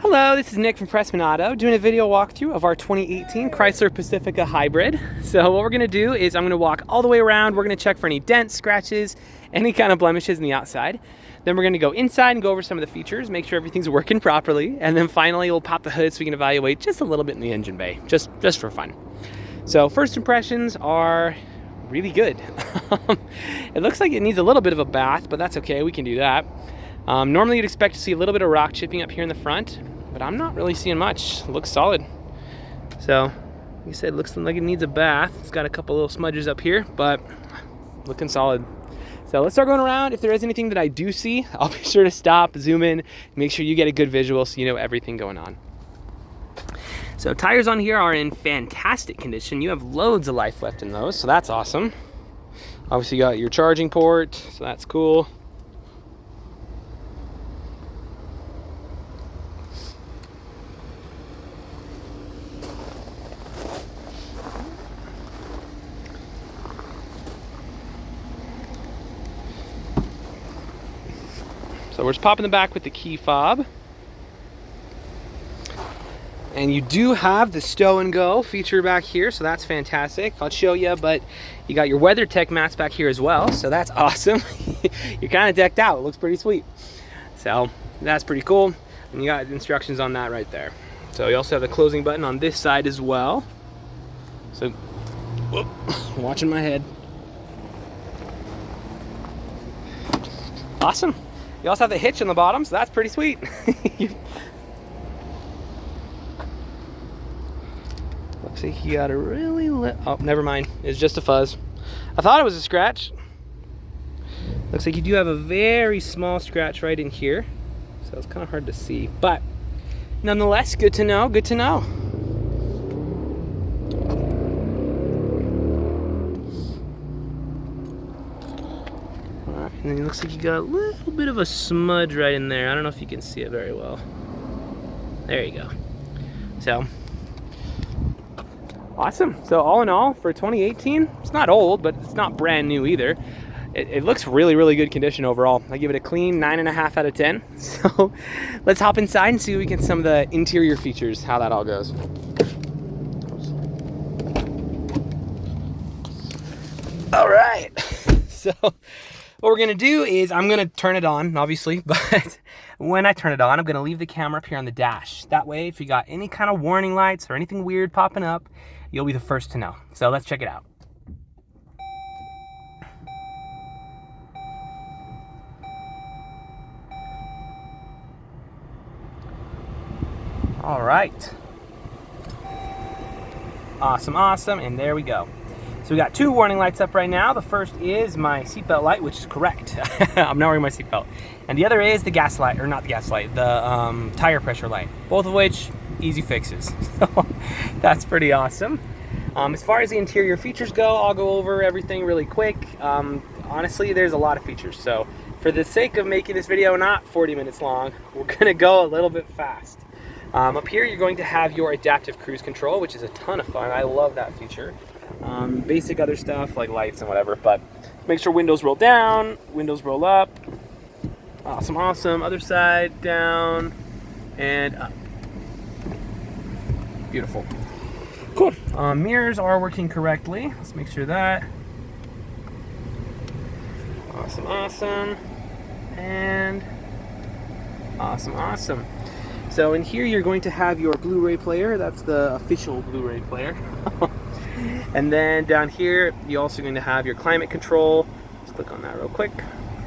Hello, this is Nick from Prestman Auto doing a video walkthrough of our 2018 Chrysler Pacifica Hybrid. So what we're going to do is I'm going to walk all the way around. We're going to check for any dents, scratches, any kind of blemishes in the outside. Then we're going to go inside and go over some of the features, make sure everything's working properly. And then finally we'll pop the hood so we can evaluate just a little bit in the engine bay, just for fun. So first impressions are really good. It looks like it needs a little bit of a bath, but that's okay, we can do that. Normally you'd expect to see a little bit of rock chipping up here in the front, but I'm not really seeing much. It looks solid. So, like I said, it looks like it needs a bath. It's got a couple little smudges up here, but looking solid. So let's start going around. If there is anything that I do see, I'll be sure to stop, zoom in, make sure you get a good visual so you know everything going on. So tires on here are in fantastic condition. You have loads of life left in those, so that's awesome. Obviously you got your charging port, so that's cool. So we're just popping the back with the key fob. And you do have the stow and go feature back here, so that's fantastic. I'll show you, but you got your WeatherTech mats back here as well, so that's awesome. You're kind of decked out, it looks pretty sweet. So that's pretty cool. And you got instructions on that right there. So you also have the closing button on this side as well. So, whoop, watching my head. Awesome. You also have the hitch on the bottom, so that's pretty sweet. Looks like you got a really oh, never mind. It's just a fuzz. I thought it was a scratch. Looks like you do have a very small scratch right in here, so it's kind of hard to see. But nonetheless, good to know. Good to know. And then it looks like you got a little bit of a smudge right in there. I don't know if you can see it very well. There you go. So, awesome. So all in all, for 2018, it's not old, but it's not brand new either. It looks really, really good condition overall. I give it a clean 9.5 out of 10. So let's hop inside and see what we get some of the interior features, how that all goes. All right. So what we're gonna do is I'm gonna turn it on, obviously, but when I turn it on, I'm gonna leave the camera up here on the dash. That way, if you got any kind of warning lights or anything weird popping up, you'll be the first to know. So let's check it out. All right. Awesome, awesome, and there we go. So we got two warning lights up right now. The first is my seatbelt light, which is correct. I'm not wearing my seatbelt. And the other is the gas light, or not the gas light, the tire pressure light. Both of which, easy fixes. So that's pretty awesome. As far as the interior features go, I'll go over everything really quick. Honestly, there's a lot of features. So for the sake of making this video not 40 minutes long, we're gonna go a little bit fast. Up here, you're going to have your adaptive cruise control, which is a ton of fun. I love that feature. Basic other stuff like lights and whatever, but make sure windows roll down, windows roll up. Awesome, awesome. Other side, down and up. Beautiful. Cool. Mirrors are working correctly. Let's make sure that. Awesome, awesome. And awesome, awesome. So in here you're going to have your Blu-ray player. That's the official Blu-ray player. And then down here, you're also going to have your climate control. Let's click on that real quick.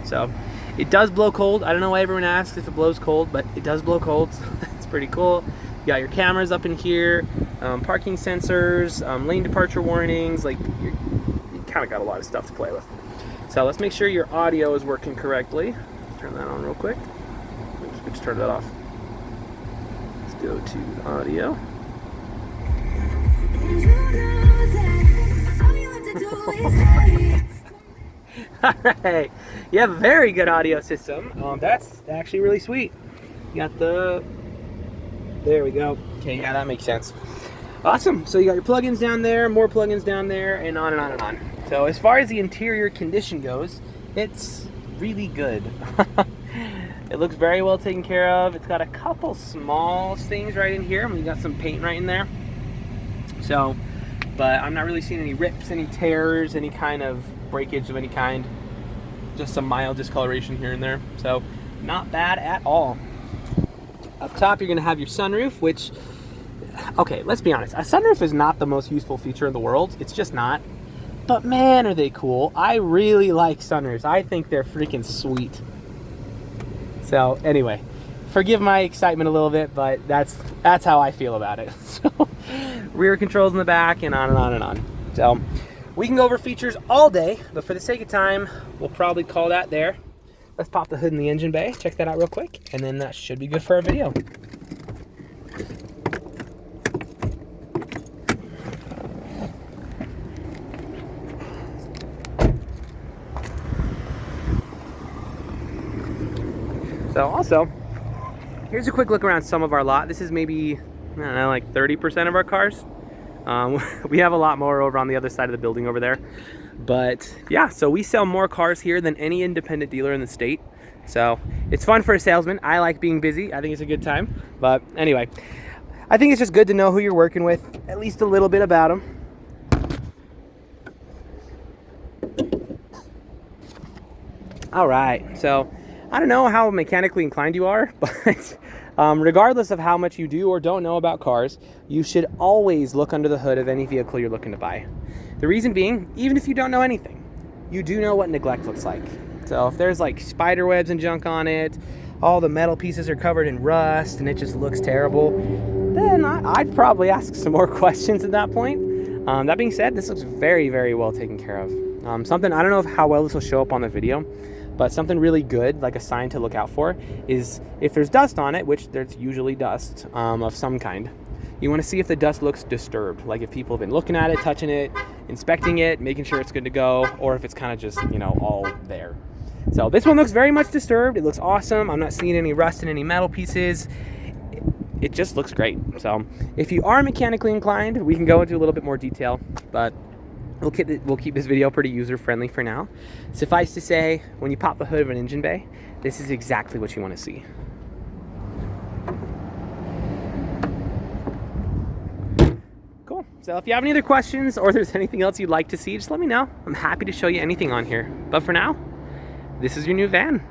So it does blow cold. I don't know why everyone asks if it blows cold, but it does blow cold. So that's pretty cool. You got your cameras up in here, parking sensors, lane departure warnings. Like you kind of got a lot of stuff to play with. So let's make sure your audio is working correctly. Turn that on real quick. Oops, we just turned that off. Let's go to the audio. Alright, you have a very good audio system. That's actually really sweet. You got the, there we go. Okay, yeah, that makes sense. Awesome, so you got your plugins down there, more plugins down there, and on and on and on. So as far as the interior condition goes, it's really good. It looks very well taken care of. It's got a couple small things right in here. I mean, you got some paint right in there. So, but I'm not really seeing any rips, any tears, any kind of breakage of any kind. Just some mild discoloration here and there. So, not bad at all. Up top, you're gonna have your sunroof, which, okay, let's be honest. A sunroof is not the most useful feature in the world. It's just not. But man, are they cool. I really like sunroofs. I think they're freaking sweet. So anyway, forgive my excitement a little bit, but that's how I feel about it. So rear controls in the back and on and on and on. So we can go over features all day, but for the sake of time, we'll probably call that there. Let's pop the hood in the engine bay, check that out real quick, and then that should be good for our video. So also, here's a quick look around some of our lot. This is maybe, I don't know, like 30% of our cars. We have a lot more over on the other side of the building over there. But yeah, so we sell more cars here than any independent dealer in the state. So it's fun for a salesman. I like being busy. I think it's a good time. But anyway, I think it's just good to know who you're working with, at least a little bit about them. All right, so I don't know how mechanically inclined you are, but regardless of how much you do or don't know about cars, you should always look under the hood of any vehicle you're looking to buy. The reason being, even if you don't know anything, you do know what neglect looks like. So if there's like spider webs and junk on it, all the metal pieces are covered in rust and it just looks terrible, then I'd probably ask some more questions at that point. That being said, this looks very, very well taken care of. Something, I don't know how well this will show up on the video, but something really good, like a sign to look out for, is if there's dust on it, which there's usually dust of some kind, you want to see if the dust looks disturbed, like if people have been looking at it, touching it, inspecting it, making sure it's good to go, or if it's kind of just, you know, all there. So this one looks very much disturbed. It looks awesome. I'm not seeing any rust in any metal pieces. It just looks great. So if you are mechanically inclined, we can go into a little bit more detail, but we'll keep this video pretty user-friendly for now. Suffice to say, when you pop the hood of an engine bay, this is exactly what you want to see. Cool. So if you have any other questions or there's anything else you'd like to see, just let me know. I'm happy to show you anything on here. But for now, this is your new van.